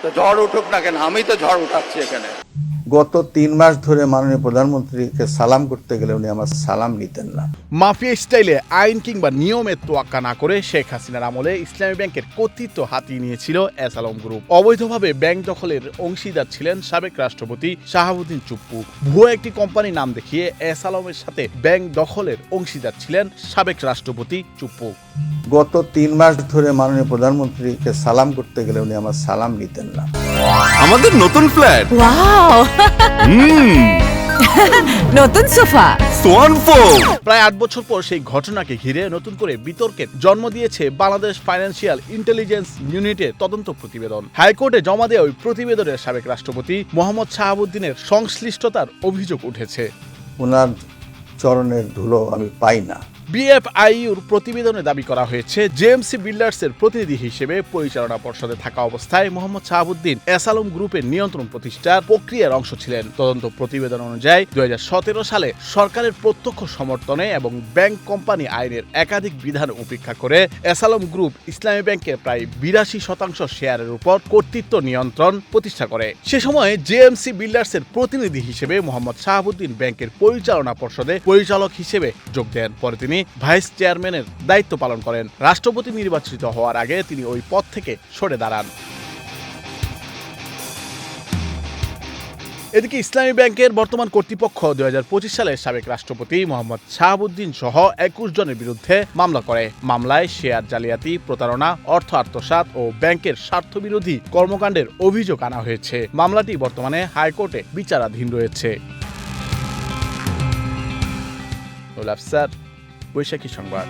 তো ঝড় উঠুক না কেন, আমি তো ঝড় উঠাচ্ছি এখানে। গত 3 মাস ধরে মাননীয় প্রধানমন্ত্রীকে সালাম করতে গেলে উনি আমার সালাম নিতেন না। মাফিয়া স্টাইলে আইন কিংবা নিয়মের তোয়াক্কা না করে শেখ হাসিনার আমলে ইসলামী ব্যাংকের কর্তৃত্ব হাতিয়ে নিয়েছিল এস আলম গ্রুপ। অবৈধভাবে ব্যাংক দখলের অংশীদার ছিলেন সাবেক রাষ্ট্রপতি শাহাবুদ্দিন চুপ্পু। ভুয়া একটি কোম্পানির নাম দেখিয়ে এস আলমের সাথে ব্যাংক দখলের অংশীদার ছিলেন সাবেক রাষ্ট্রপতি চুপ্পু। গত 3 মাস ধরে মাননীয় প্রধানমন্ত্রীকে সালাম করতে গেলে উনি আমার সালাম নিতেন না। আমাদের নতুন ফ্ল্যাট, ওয়াও, নতুন সোফা, সোয়ান ফোম। প্রায় 8 বছর পর সেই ঘটনাকে ঘিরে নতুন করে বিতর্কের জন্ম দিয়েছে বাংলাদেশ ফাইন্যান্সিয়াল ইন্টেলিজেন্স ইউনিটের তদন্ত প্রতিবেদন। হাইকোর্টে জমা দেওয়া ওই প্রতিবেদনের সাবেক রাষ্ট্রপতি মোহাম্মদ শাহাবুদ্দিনের সংশ্লিষ্টতার অভিযোগ উঠেছে। ওনার চরণের ধুলো আমি পাই না। বিএফআইইউর প্রতিবেদনে দাবি করা হয়েছে, জেএমসি বিল্ডার্সের প্রতিনিধি হিসেবে পরিচালনা পর্ষদে থাকা অবস্থায় মোহাম্মদ শাহাবুদ্দিন এস আলম গ্রুপের নিয়ন্ত্রণ প্রতিষ্ঠার প্রক্রিয়ার অংশ ছিলেন। তদন্ত প্রতিবেদন অনুযায়ী 2017 সালে সরকারের প্রত্যক্ষ সমর্থনে এবং ব্যাংক কোম্পানি আইনের একাধিক বিধান উপেক্ষা করে এস আলম গ্রুপ ইসলামী ব্যাংকের প্রায় 82% শেয়ারের উপর কর্তৃত্ব নিয়ন্ত্রণ প্রতিষ্ঠা করে। সে সময় জেএমসি বিল্ডার্সের প্রতিনিধি হিসেবে মোহাম্মদ শাহাবুদ্দিন ব্যাংকের পরিচালনা পর্ষদে পরিচালক হিসেবে যোগ দেন। পরে তিনি ভাইস চেয়ারম্যানের দায়িত্ব পালন করেন। রাষ্ট্রপতি নির্বাচিত হওয়ার আগে তিনি ওই পদ থেকে সরে দাঁড়ান। এদিকে ইসলামী ব্যাংকের বর্তমান কর্তৃপক্ষ 2025 সালে সাবেক রাষ্ট্রপতি মোহাম্মদ শাহাবুদ্দিন সহ 21 জনের বিরুদ্ধে মামলা করে। মামলায় শেয়ার জালিয়াতি, প্রতারণা, অর্থ আত্মসাৎ ও ব্যাংকের স্বার্থবিরোধী কর্মকাণ্ডের অভিযোগ আনা হয়েছে। মামলাটি বর্তমানে হাইকোর্টে বিচারাধীন রয়েছে। স্যার, বৈশাখী সংবাদ।